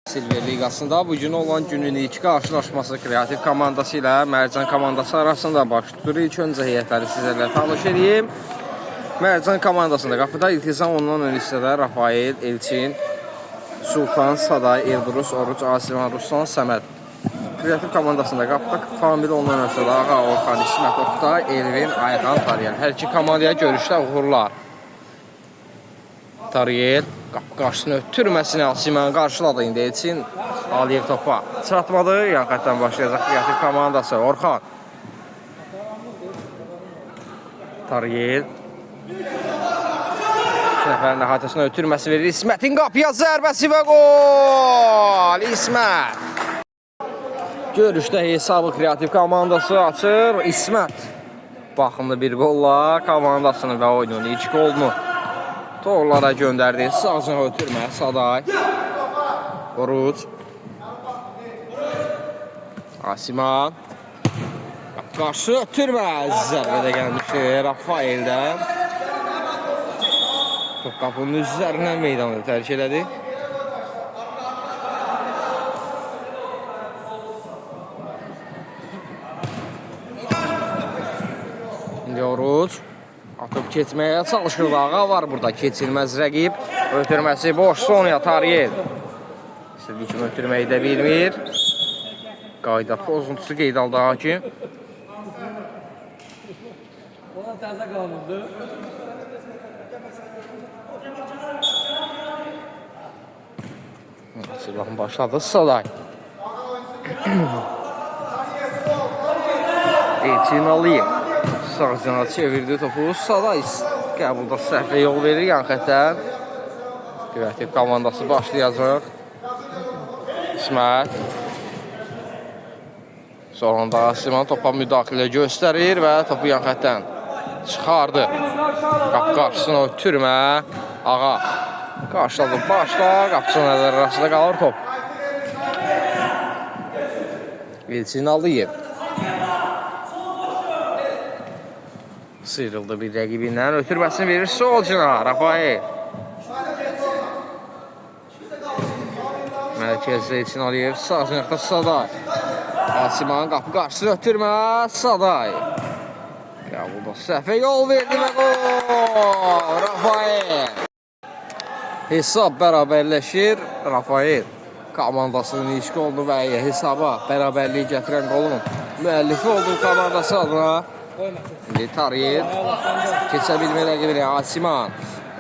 Silver Liqasında bugün olan günün ilk qarşılaşması Kreativ komandası ilə Mərcan komandası arasında baş tutur. İlk öncə heyətləri sizlərlə tanış edeyim. Mərcan komandasında qapıda İltizam, ondan ön hissədə Rafael, Elçin, Sultan, Saday, Eldurus, Oruc, Asiman, Ruslan, Səməd. Kreativ komandasında qapıda Famil, ondan ön hissədə Ağa, Orxan, İsmət, Oktay, Elvin, Ayğan, Tariyan. Hər iki komandaya görüşdə uğurlar. Tariyel qapı qarşısını ötürməsini Asiman qarşıladı. İndi Elçin Aliyev topa çatmadı. Yan xətdən başlayacaq Kreativ komandası. Orxan. Tariyel. İki nəfərin əhatəsinə ötürməsi verir. İsmətin qapıya zərbəsi və gol! İsmət. Görüşdə hesabı Kreativ komandası açır. İsmət baxımlı bir qolla komandasını və oyunun ilk qolunu torlara göndərdi. Sağcına ötürmə. Saday. Oruc. Asiman. Qarşı ötürmə. Zərbədə gəlmişdi Rafael'dən. Top qapının üzərindən meydanı tərk elədi. İndi Oruc. Atıb keçməyə çalışır. Ağa var burada. Keçilməz rəqib. Ötürməsi boş. Sonya Tariyel. İstədiyi kimi ötürməyi də bilmir. Qayda pozuntusu qeyd aldı hakim. Ona təzə qalındı. Silahın başladı. Saday. Elçin Aliyev. Sağcına çevirdi topu. Saday qəbulda səhvə yol verir yan xətdən. Kreativ komandası başlayacaq. İsmət. Sonunda Asiman topa müdaxilə göstərir və topu yan xətdən çıxardı. Qapı qarşısına ötürmə. Ağa qarşıladı başla. Qapıçının əlləri arasında qalır top. Elçin Aliyev. Sıyrıldı bir rəqibindən. Ötürməsini verir solcuna. Rafael. Mərkəzdə Elçin Aliyev. Sağ cinaqda Saday. Asiman qapı qarşısını ötürmə. Saday. Qəbulda səhvə yol verdi və gol. Rafael. Hesab bərabərləşir. Rafael komandasının ilk qolunu və hesaba bərabərliyi gətirən qolun müəllifi olduğu komandası adına İndi Tariyel keçə bilmə rəqibini Asiman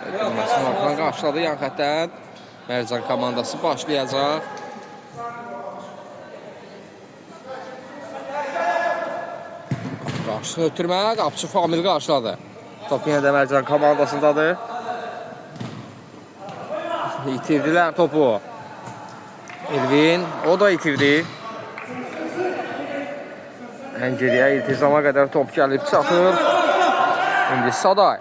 ötürməsini ortadan qarşıladı yan xətdən. Mərcan komandası başlayacaq. Qarşısını ötürmə. Qapıçı Famil qarşıladı. Top yenə də Mərcan komandasındadır. İtirdilər topu. Elvin o da itirdi. Əngeliyə İltizama qədər top gəlib çatır. İndi Saday.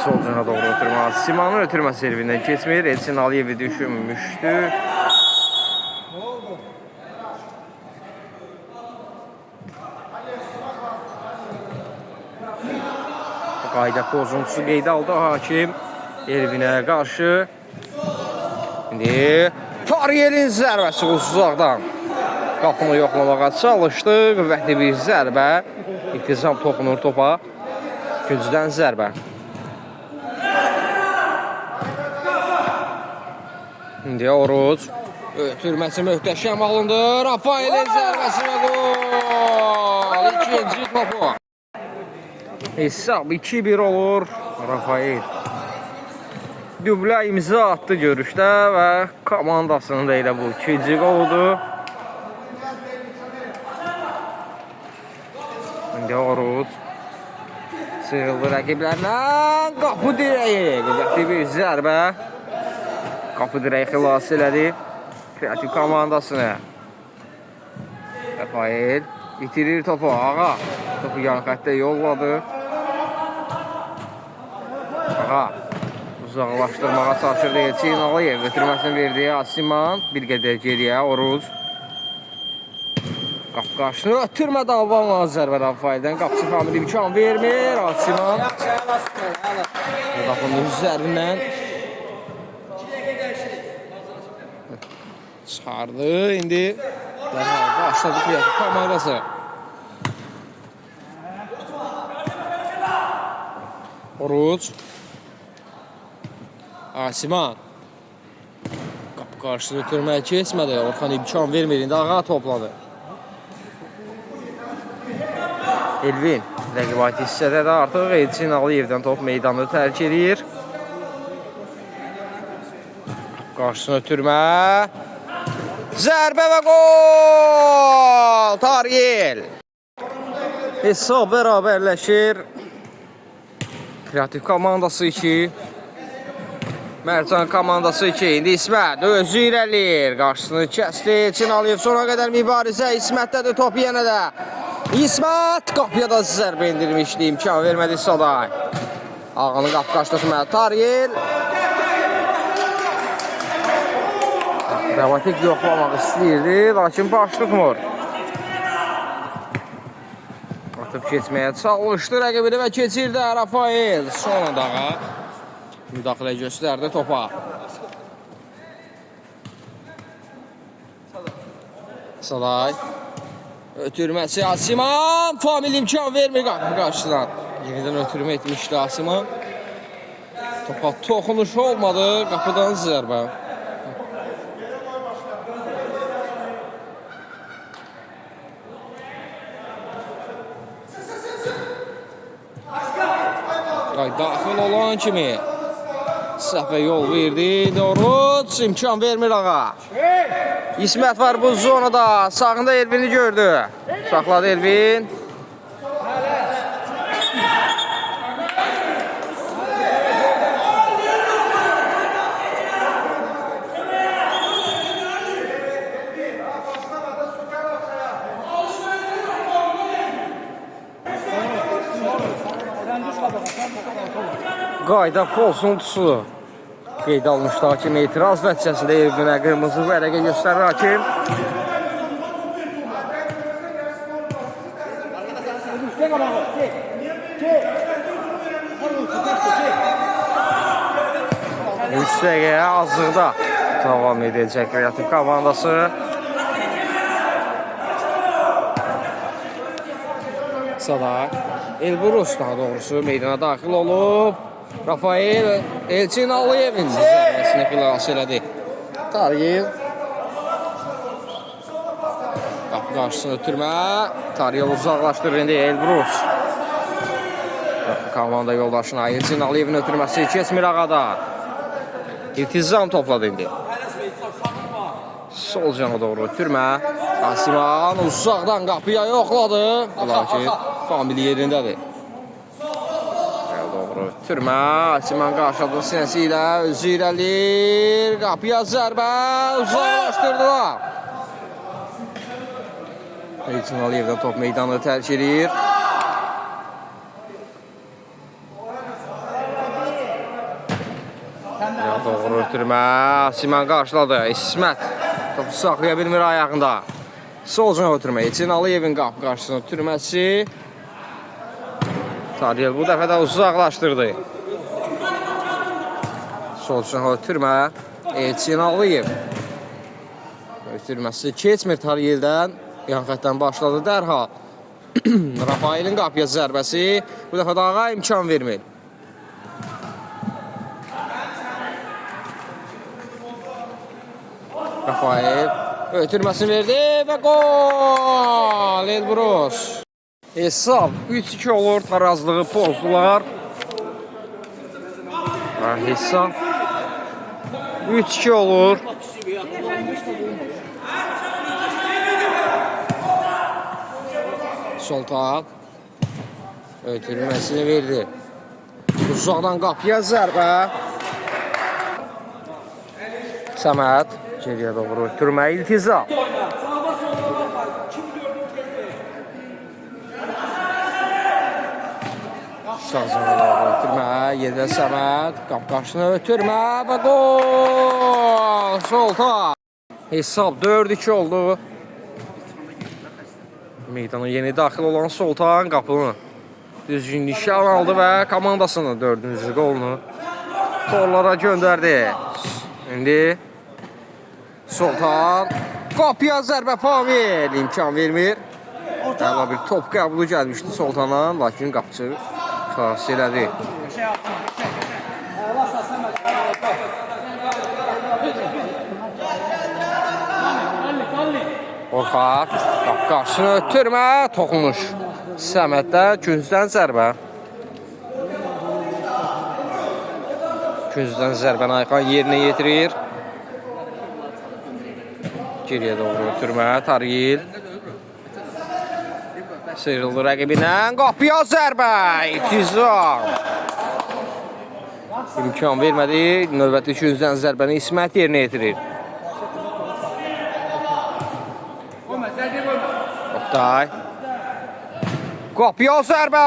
Sol cana doğru ötürmə. Simanın ötürmə servindən keçmir. Elçin Aliyevi düşünmüşdü. Qayda pozuntusu qeydə aldı hakim. Elvinə qarşı. İndi Tariyelin zərbəsi uzaqdan. Qapını yoxlamağa çalışdı. Qüvvətli bir zərbə. İltizam toxunur topa. Gücdən zərbə. İndi Oruc. Ötürməsi möhtəşəm alındı. Rafaelin zərbəsi və gol. İkinci topu. Hesab 2-1 olur. Rafael dublə imza attı görüşdə və komandasının da elə bu ikinci qoldu. İndi Oruc sıyrıldı rəqiblərdən. Qapı dirəyi. Qüvvətli bir zərbə. Qapı dirəyi xilas elədi Kreativ komandasını. Rafael itirir topu. Ağa topu yan xəttə yolladı. Ağa uzaqlaşdırmağa çalışırdı Elçin Aliyev. Ötürməsini verdi Asiman. Bir qədər geriyə Oruc. Qapı qarşısını ötürmədi Albanla zərbə Rafael'dən. Qapıçı Famil imkan vermir. Asiman. Qapının üzərindən Çıxardı. İndi dərhal başladı Kreativ komandası. Oruç. Asiman. Qapı qarşısını ötürməyə keçmədi. Orxan imkan vermir. İndi ağa topladı. Elvin. Rəqibati hissədə də artıq Elçin Aliyevdən top meydanı tərk edir. Qarşısını ötürmə. Zərbə və gol! Tariyel. Hesab bərabərləşir. Kreativ komandası 2. Mərcan komandası 2. İndi İsmət özü irəliyir. Qarşısını kəsdi. Elçin Aliyev sona qədər mübarizə. İsmətdədir top yenə də. İsmət qapıya da zərbə indirmişdi. İmkan vermədi Saday. Ağanı qapı qaçdı Tariyel. Rəvatik yoxlamaq istəyirdi, lakin baş tutmur. Atıb keçməyə çalışdı rəqibini və keçirdi Rafael. Son dağa müdaxilə göstərdi topa. Saday. Ötürməsi Asiman. Famil imkan vermir qapı qarşıdan. Yenidən ötürmə etmişdi Asiman. Topa toxunuş olmadı. Qapıdan zərbə. Daxil olan kimi səhvə yol verdi. Oruç imkan vermir ağa. İsmət var bu zonada. Sağında Elvin'i gördü. Saxladı Elvin. Qayda pozuntusu qeyd almışdı hakim. Etiraz nəticəsində Elvinə qırmızı vərəqə göstərir hakim. Üç dəqiqəyə azlıqda davam edəcək Kreativ komandası. Saday. Elbrus daha doğrusu meydana daxil olub. Rafael Elçin Aliyevin zərbəsini xilas elədi. Tariyel. Qapı qarşısını ötürmə. Tariyel uzaqlaşdırır indi Elbrus. Komanda yoldaşına Elçin Aliyevin ötürməsi keçmir ağada. İltizam topladı indi. Sol cana doğru ötürmə. Asiman uzaqdan qapıya yoxladı. Lakin famili yerindədir. Türmə, Asiman qarşıladı sinəsi ilə özü irəlir. Qapıya zərbə, uzaqlaşdırdılar. Elçin Aliyevdən top meydanı tərk edir. Doğru ötürmə, Asiman qarşıladı. İsmət topu saxlaya bilmir ayağında. Sol cana ötürmə, Elçin Aliyevin qapı qarşısına ötürməsi. Tariyel bu dəfə də uzaqlaşdırdı. Sol cana ötürmə, Elçin Aliyev. Ötürməsi keçmir Tariyeldən. Yan xətdən başladı dərhal. Rafaelin qapıya zərbəsi. Bu dəfə daha imkan vermir. Rafael ötürməsini verdi və gol! Elbrus. Hesab 3-2 olur, tarazlığı pozdular. Hesab 3-2 olur. Soltan ötürməsini verdi. Uzaqdan qapıya zərbə. Səməd geriyə doğru ötürmə, İltizam. Sazana ötürmə, yerdə Səməd. Qapı qarşısına ötürmə və gol! Soltan. Hesab 4-2 oldu. Meydana yeni daxil olan Soltan qapını düzgün nişan aldı və komandasının 4-cü qolunu torlara göndərdi. İndi Sultan. Qapıya zərbə Famil. İmkan vermir. Əla bir top qəbulu gəlmişdi Sultandan. Lakin qapıcı xilas elədi. Orxaq. Qapı qarşısını ötürmə. Toxunuş. Səməddə küncdən zərbə. Küncdən zərbəni Ayxan yerinə yetirir. Geriyə doğru ötürmə. Tariyil. Sıyrıldı rəqibindən. Qapıya zərbə. İktizam. İmkan vermədi. Növbəti küncdən zərbəni İsmət yerinə yetirir. Oktay. Qapıya zərbə.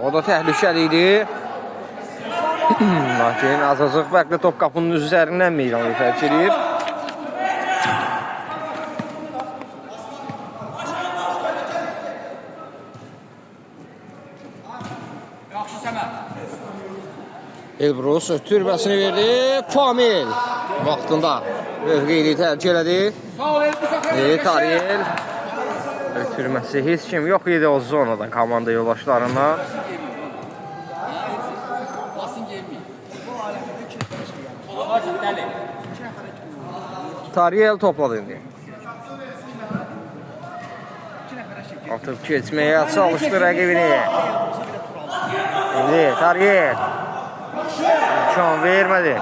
O da təhlükəli idi. Lakin azacıq fərqli top qapının üzərindən meydanı tərk edir. Elbrus ötürməsini verdi. Famil vaxtında mövqeyini tərk elədi. Tariyel ötürməsi heç kim yox idi o zonadan komanda yoldaşlarından. Tariyel topladı indi. Atıb keçməyə çalışdı rəqibini. İndi Tariyel imkan vermədi.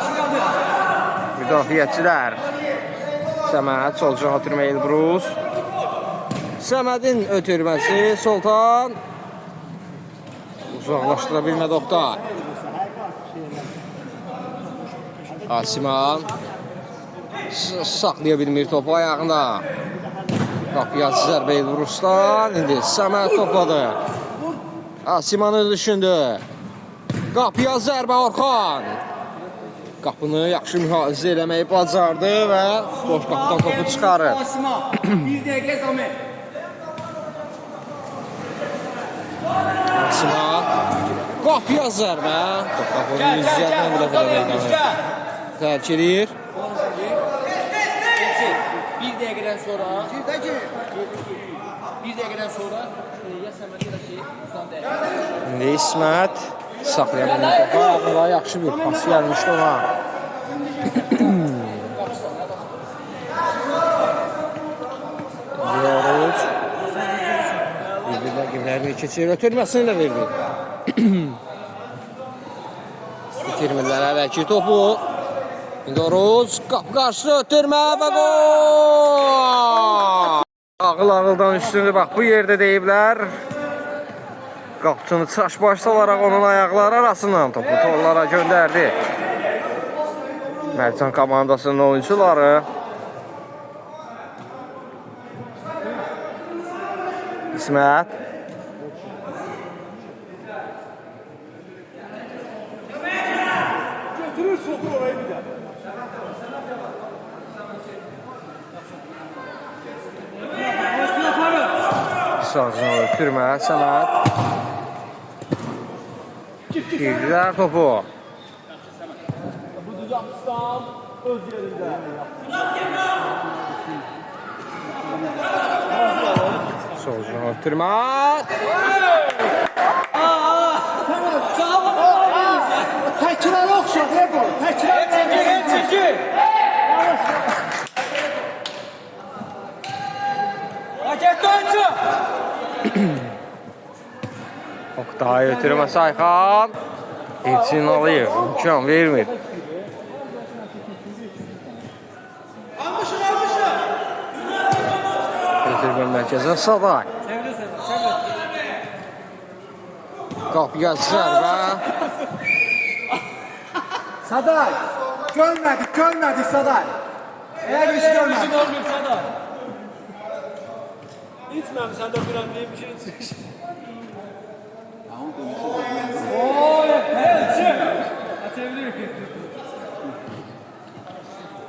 Müdafiəçilər. Səməd solcan ötürmə Elbrus. Səmədin ötürməsi Sultan. Uzaqlaşdıra bilmədi Oktay. Asiman saxlaya bilmir topu ayağında. Qapıya zərbə Elbrusdan. İndi Səməd topladı. Asimanı düşündü. Qapıya zərbə Orxan. Qapını yaxşı mühafizə eləməyi bacardı və boş qapıdan topu çıxarır. Bir dəqiqə Zami. Asiman. Qapıya zərbə. Qapının üzərindən müdafiə meydanı tərk edir. Bir dəqiqədən sonra ya Səməd ya ki son dəqiqə. İndi İsmət saxlaya bilmir topu. Ayağında yaxşı bir pas gəlmişdi ona. Diyoruz. Rəqiblərini keçir, ötürməsini də verdi. Bitirmirlər əvvəlki topu. Diyoruz. Qapı qarşı ötürmə və gol! Ağıl-ağıldan üstündür. Bax, bu yerdə deyiblər. Qapıçını çaş-baş salaraq onun ayaqları arasından topu torlara göndərdi. Mərcan komandasının oyuncuları. İsmət. Götürür sokur orayı bir də. Sazına ötürmə Səməd. Girdilər topu. Bu düzəltsən öz yerində. Sazına ötürmə. Təkrar oxşar, Ego. Təkrar çəkir. Raket dönsün. Oktay ötürməsi Ayxan. Elçin Aliyev imkan vermir. Ötürmə mərkəzə Saday. Qapıya zərbə. Saday. Görmədik Saday. Eğer hiç görmədik. İçməmişsən də bir an deyim bir şey içmiş.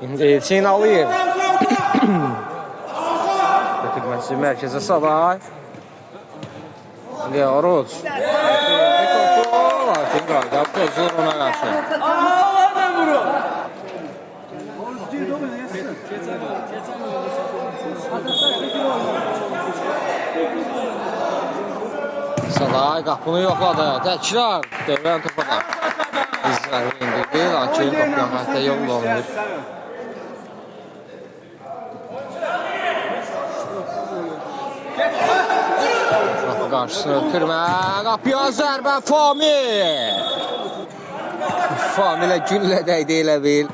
İndi Elçin Aliyev. Götürməsi mərkəzə Saday. İndi Oruç. Bir topu. Lakin qayda pozulur ona qarşı. Saday qapını yoxladı. Təkrar dövrən topa da. İzləri indirdi, lakin topu hətta yol olunur. Qarşısını ötürmə, qapıya zərbə Famil. Familə güllə dəydi elə bil.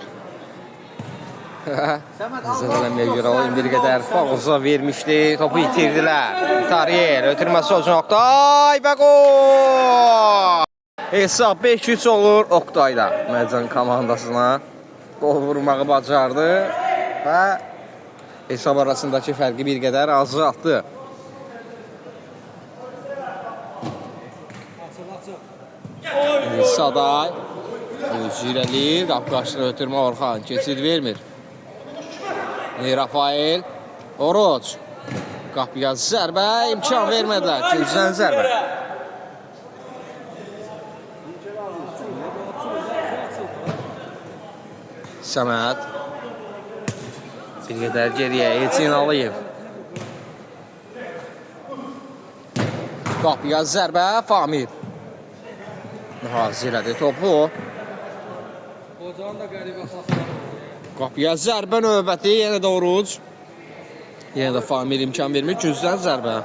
Zədələməyə görə oyun bir qədər pauza vermişdi, topu itirdilər. Tariyel ötürməsi olsun Oktay və gol! Hesab 5-3 olur Oktayda. Mərcan komandasına gol vurmağı bacardı və hesab arasındakı fərqi bir qədər azaltdı. Saday özü irəlir, qapı qarşısına ötürmə Orxan, keçid vermir. Rafael, Oroç, qapıya zərbə, imkan vermədilər, Gülzən zərbə. Səməd, bir qədər geriyə, Elçin Aliyev. Qapıya zərbə, Famir. Hazır elədi topu. Qapıya zərbə növbəti, yenə də Oruc. Yenə də Famil imkan vermir, Gülzən zərbə.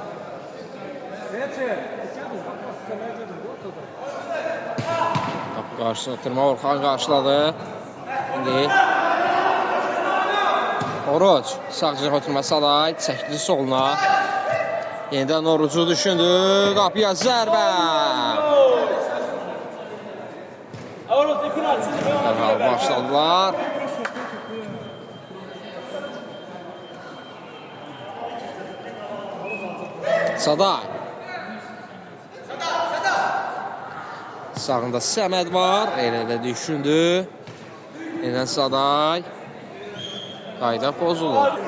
Qapı qarşısına oturma, Orxan qarşıladı. İndi Oruc, sağ cəhə oturma Saday, çəkdi soluna. Yenidən Orucu düşündü, qapıya zərbə. Dərhal başladılar. Saday. Sağında Səməd var. Elə də düşündü. Yenə Saday. Qayda pozulur.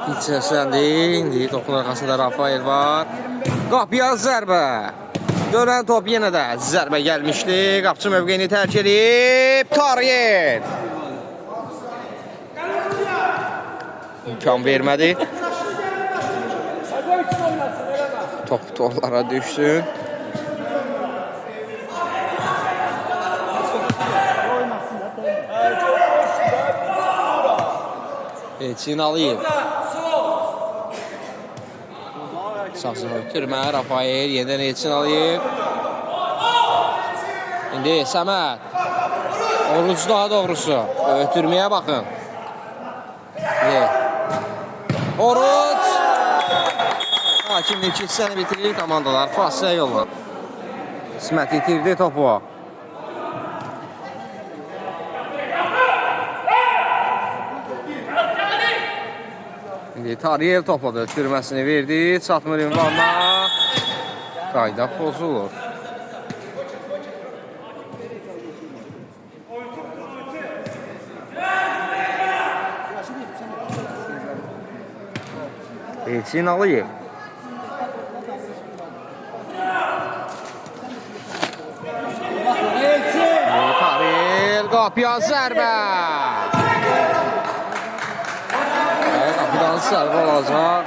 İçəsəndi, indi topun arxasında Rafael var. Qapıya zərbə. Dönən top yenə də zərbə gəlmişdi. Qapçı mövqeyini tərk edib. Tariyel. İmkan vermədi. Top toplara düşsün. Elçin Aliyev. Sağsını ötürmə, Rafael, yeniden Elçin Aliyev. İndi Səməd. Oruc daha doğrusu. Ötürməyə baxın. Oruc. Hakimlik hissəni bitirir, komandalar fasilə yolla. İsmət itirdi topu. Tariyel topladı, ötürməsini verdi, çatmır ünvanına, qayda pozulur. Elçin Aliyev. Tariyel, qapıya zərbə. Qapıdan zərbə olacaq.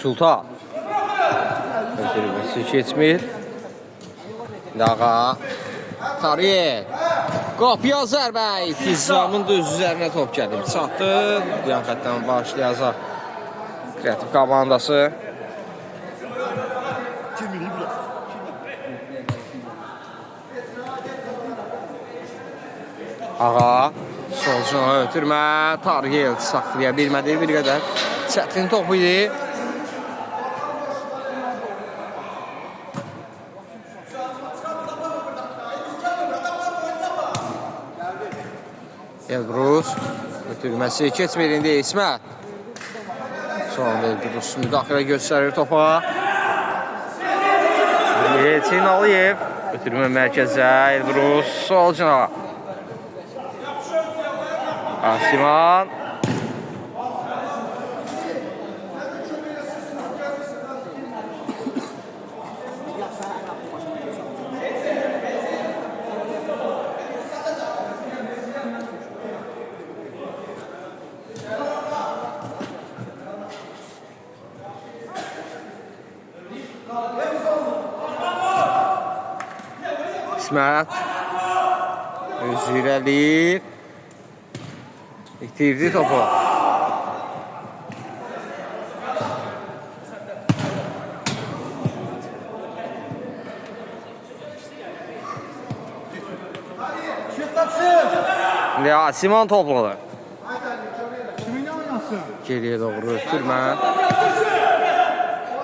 Sultan. Ötürülməsi keçmir. Dağa. Tariyel. Qapıya zərbə. Fizramın da öz üzərinə top gəlib. Çatdı. Yan xətdən başlayacaq. Kreativ komandası. Ağa. Solcuna ötürmə. Tariyel saxlaya bilmədi bir qədər. Çətin topu idi. Elbrus ötürməsi keçmir indi İsmət. Son Elbrus müdaxilə göstərir topa. Elçin Aliyev ötürmə mərkəzə Elbrus sol cinağa. Asiman İsmət özü irəliyir. İtirdi topu. İndi Asiman topladı. Geriyə doğru ötürmə.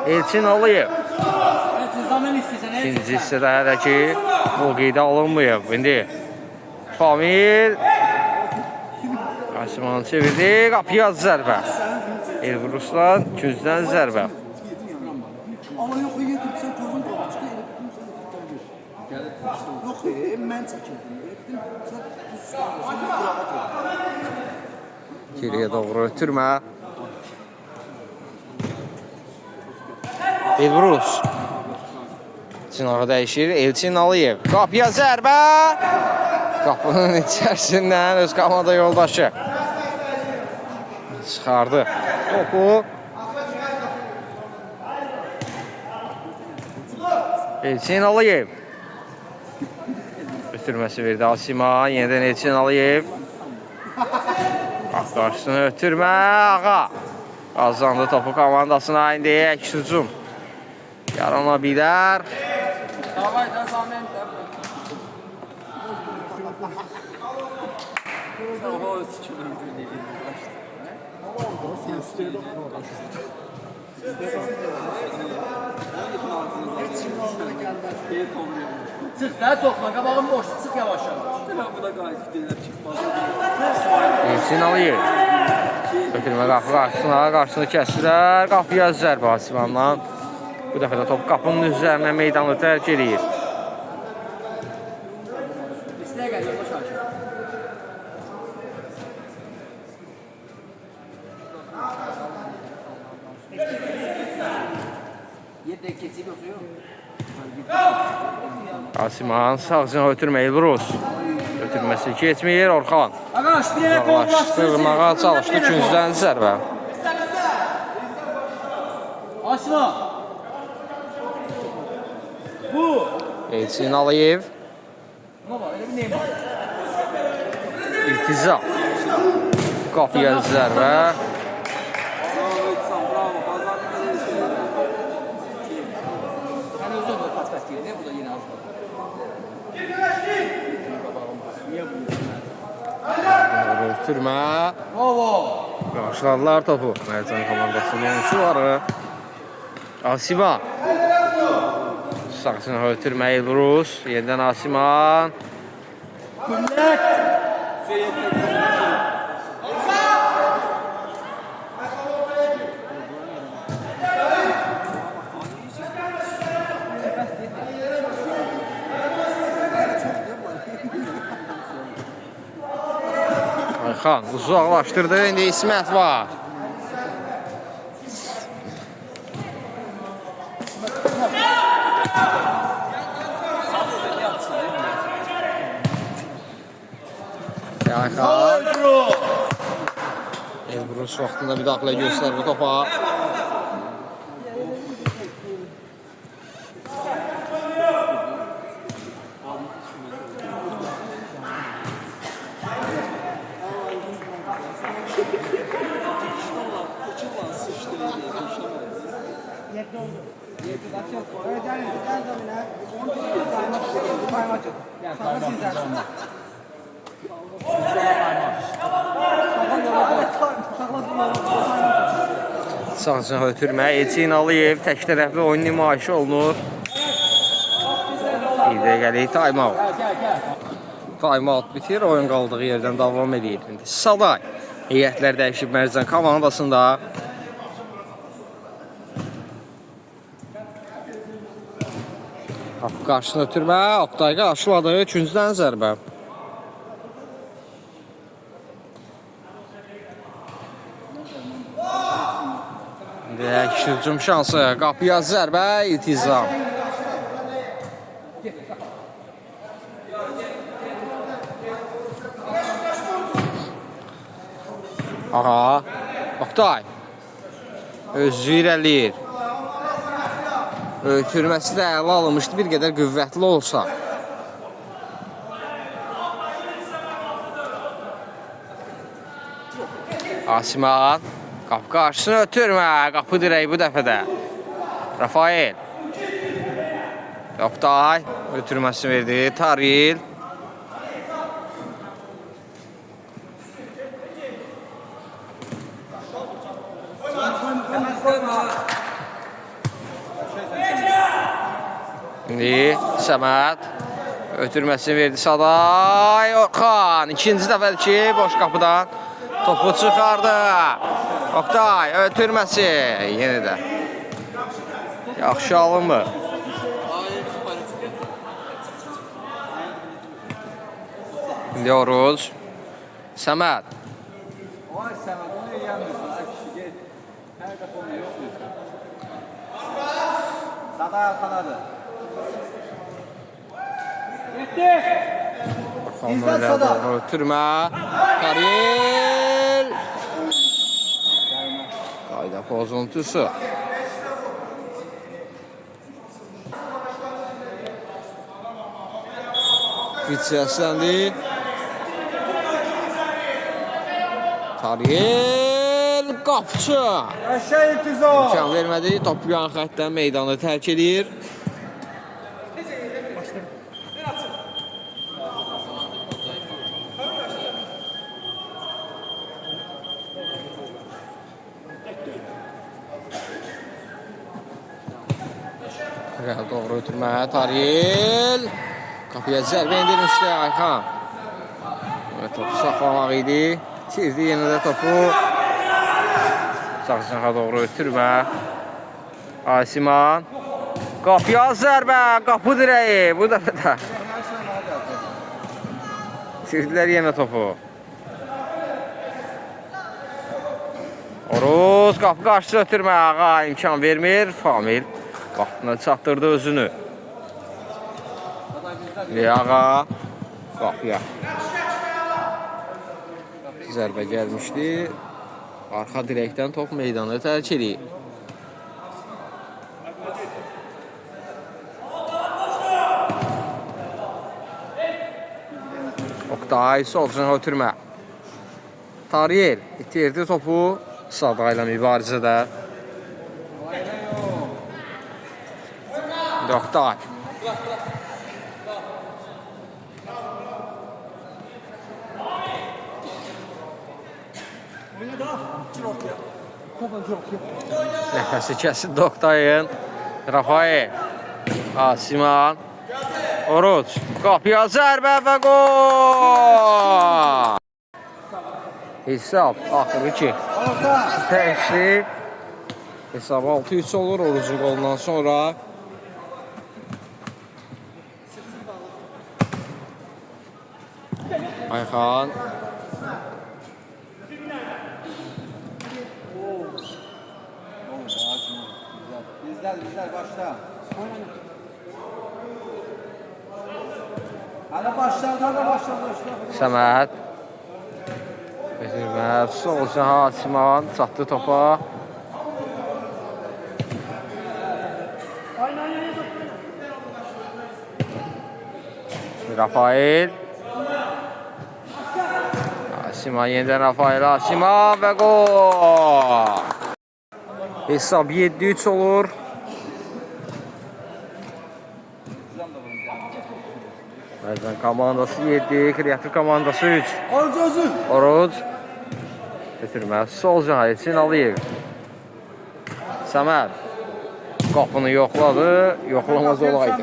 Elçin Aliyev. İkinci hissədə hələ ki bu qeydə alınmayıb. İndi Famil Asimanı çevirdi. Qapıya zərbə. Elbrusdan küzdən zərbə. Ama yok yedim sen gözün kalmıştı. Yok mən çəkildim. Sen Geriyə doğru ötürmə. Elbrus Cinağı dəyişir. Elçin Aliyev. Qapıya zərbə. Qapının içərisindən öz komanda yoldaşı çıxardı. Topu Elçin Aliyev. Ötürməsi verdi Asiman. Yenidən Elçin Aliyev. Qarşısını ötürmə. Ağa qazandı topu komandasına. İndi əks hücum yarana bilər. Davay da Zamen de. Oho, sıçılır dedi. Çıx da topla, qabağın boşdur, çıx yavaş-yavaş. Bu da qayıt deyirlər, çıxmaz. Elçin Aliyev. Ötürmə qapı qarşısını kəsirlər. Qapıya zərbə Asimandan. Bu dəfə də top qapının üzərinə meydanı tərk edir. İstəyə gəl, yoldaş Haşim. Yeddə keçib yoxsa yox? Asiman sağcına ötürmə Elbrus. Ötürməsi keçmir Orxan. Ağaş, bir yerə Uzaqlaşdırmağa çalışdı küncdən zərbə. Asma. Bu. Elçin Aliyev. Baba, elə bir neyim var? İltiza. Qapıya zərbə. Hani uzun da pas deyir, ne bu da yine az. Ötürmə. Bravo. Qarşıladılar topu. Mərcan komandasının oyunçuları. Asiman. Sağcına ötürmə Elbrus. Yenidən Asiman. Güllət. Ayxan uzaqlaşdırdı. İndi İsmət var. Ayxan. Elbrus vaxtında müdaxilə göstərdi topa. Sağcına ötürmə Elçin Aliyev tək tərəfli oyun nümayişi olunur. Bir dəqiqəlik time-out. Time-out bitir, oyun qaldığı yerdən davam edir. Saday heyətlər dəyişib Mərcan komandasında. qarşısına ötürmə. Oktay qarşıladı. 3-cüdən zərbə. İkinci hücum şansı. Qapıya zərbə. İltizam. Aha. Oktay. Özü irəliyir. Ötürməsi də əla alınmışdı. Bir qədər qüvvətli olsa. Asiman. Qapı qarşısını ötürmə. Qapı dirəyi bu dəfədə. Rafael. Oktay. Ötürməsini verdi. Taril. İndi Səməd ötürməsini verdi Saday. Orxan ikinci dəfədir ki, boş qapıdan topu çıxardı. Oktay ötürməsi yenə də yaxşı alınmır. İndi Oruc Səməd. Vay Səməd, onu yiyəmirsən, ay kişi, get. Hər dəfə onu yoxlayırsan. Saday arxadadır. Getdi! Orxanlarla doğru ötürmə. Karel. Qayda pozuntusu. Vitsiyasləndi. Tariyel qapçı. Aşağı iltizo. İmkan vermədi. Top yan xəttdən meydanı tərk edir. Doğru ötürmə. Tariyel. Qapıya zərbə indirmişdi Ayxan. Topu saxlamaq idi. Çirdi yenə də topu. Sağ canaha doğru ötürmə. Asiman. Qapıya zərbə. Qapı dirəyi. Bu dəfə də. Çirdilər yenə topu. Oruz qapı qarşısı ötürmə. Ağa imkan vermir. Famil qapına çatdırdı özünü. Ağa qapıya zərbə gəlmişdi. Arxa dirəkdən top meydanı tərk edir. Oktay solcuna ötürmə. Tariyel itirdi topu Sada ilə mübarizədə. Oktay. Nəfəsi kəsildi Oktayın. Rafael. Asiman. Oruc. Qapıya zərbə və gol. Hesab axırı ki. Təşli. Hesab 6-3 olur Orucun qolundan sonra. Ayxan. Bizler başla. Hala başlar, Səməd. Ötürmə. Solca Asiman çatdı topa. Rafael. Asiman yenidən Rafael. Asiman və gol. Hesab 7-3 olur. Bəzən komandası 7, kreativ komandası 3. Oruc. Götürmə. Solca Elçin Aliyev. Səməd. Qapını yoxladı. Yoxlamaz olaydı.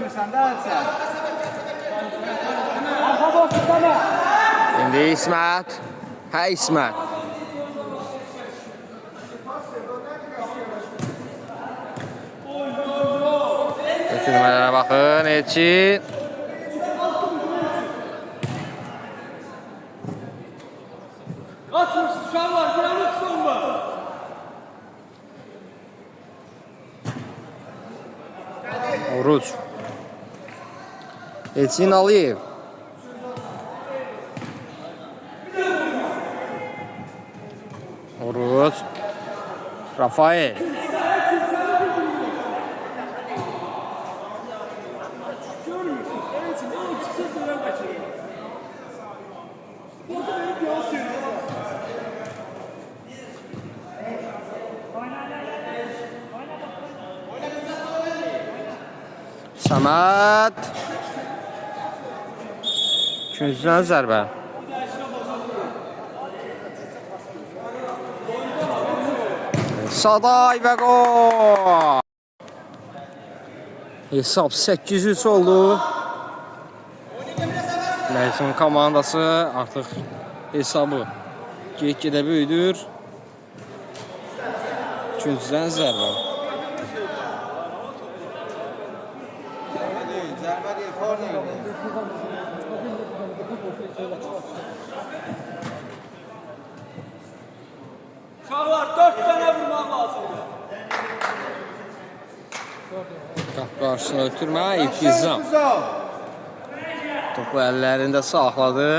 İndi İsmət. Hə İsmət. Ötürmələrə baxın. Elçin. Kaçmış uşaqlar, bir an tutsun mu? Oruç. Elçin Aliyev. Oruç. Rafael. Samat. Küncdən zərbə. Saday və gol. Hesab 8-3 oldu. Məcnun komandası artıq hesabı get-gedə böyüdür. Küncdən zərbə. Uşaqlar, 4 dənə vurmaq lazımdır. Qap qarşısına ötürmə, İlkizam. Topu əllərində saxladı.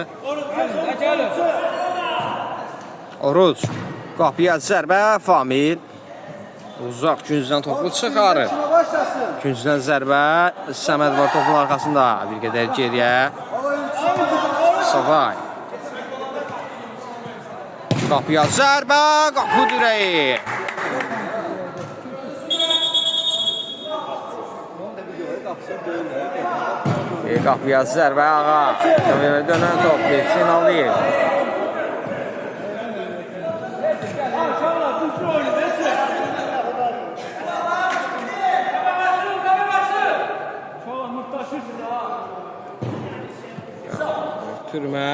Oruç. Qapıya zərbə, Famil. Uzaq Küncdən topu çıxarır. Küncdən zərbə, Səməd var topun arxasında. Bir qədər geriyə. Savay. Qapıya zərbə, qapı dirəyi. Qapıya zərbə, ağa. Dönən top, Elçin Aliyev. Türmə.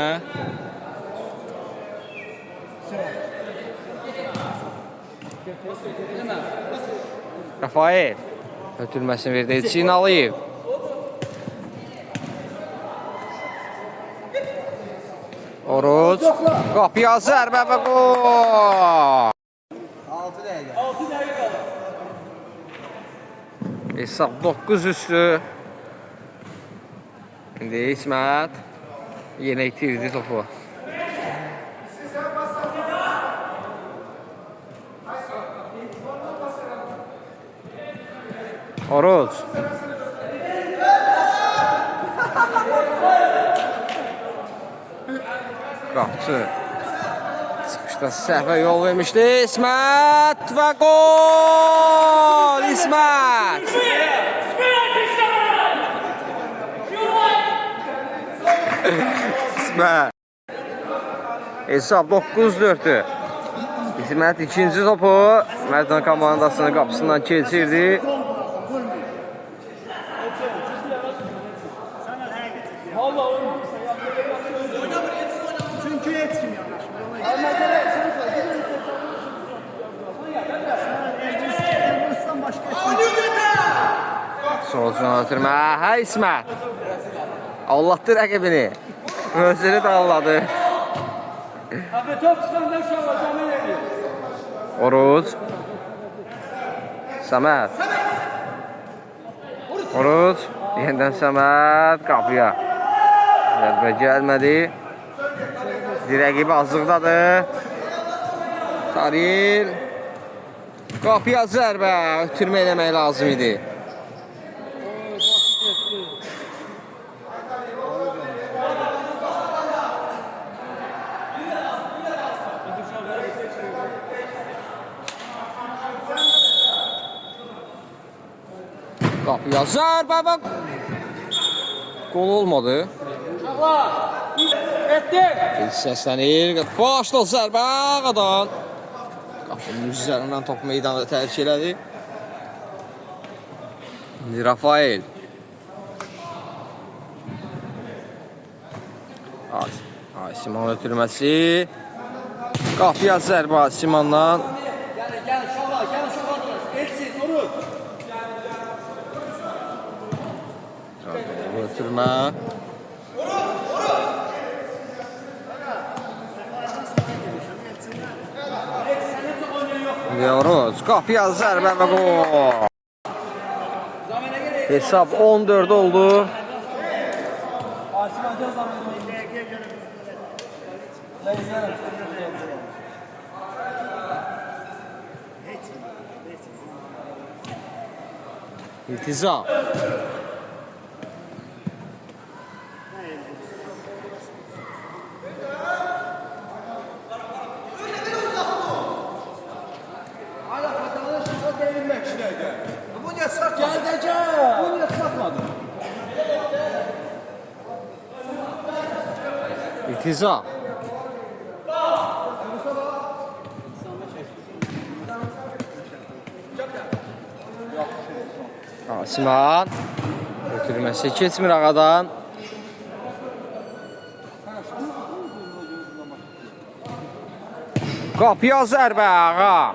Rafael. Ötürməsini verdi Elçin Aliyev. Oruç. Qapıya zərbə və gol. 6 dəqiqə. 6 dəqiqə qalır. Hesab 9 üstü. İndi İsmət yenə itirdi topu. Oruç. Qapçı. Çıxışda səhvə yol vermişdi. İsmət və gol! İsmət! İsmət. Hesab 9-4'tü. İsmət ikinci topu Mərdan komandasının qapısından keçirdi. Çünkü etkim Solcuna ötürmə. Hə İsmət. Allahdı rəqibini. Özünü də alladı. Abi top çıxanda uşaqlar zəmin edir. Oruç. Səməd. Oruç. Yeniden Səməd. Qapıya. Zərbə gəlmədi. Rəqibi azlıqdadır. Taril. Qapıya zərbə. Ötürmə eləmək lazım idi. Qapıya zərbə və gol olmadı. Uşaqlar, etdi. Səslənir. Başla zərbə ağadan. Qapının üzərindən top meydanda tərk elədi. İndi Rafael. Siman ötürməsi. Qapıya zərbə Simandan. Gəlin uşaqlar, gəlin uşaqlar. Etsin, durun. Ötürmə. Diyoruz. Qapıya zərbə və gol. Hesab 14 oldu. Asim Acar zamanı. İltiza. Bu niye sert? Gel de gel. Bu niye satmadı? İltiza. Asiman. Götürməsi keçmir ağadan. Qapıya zərbə ağa.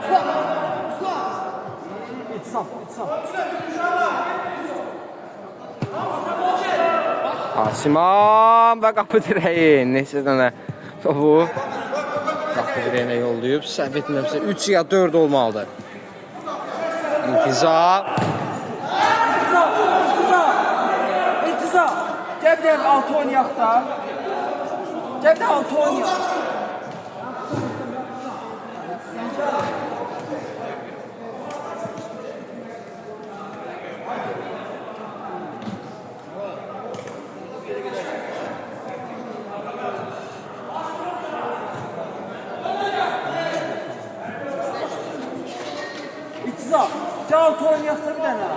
İtsam, itsam. Asiman və qapı dirəyi. Neçə dənə topu qapı dirəyinə yollayıb. Səhv etmirəmsə 3 ya 4 olmalıdır. İltiza. İntiza. Gel bir altı oynayaq da. Gel bir altı oynayaq. İntiza. Gel altı oynayaq da bir dənə.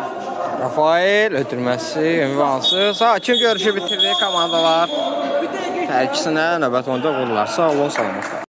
Rafael ötürməsi, ünvansız. Hakim görüşü bitirdi komandalar. Bir dəqiqə. Hər ikisinə növbət oyunda uğurlar. Sağ olun, salamat.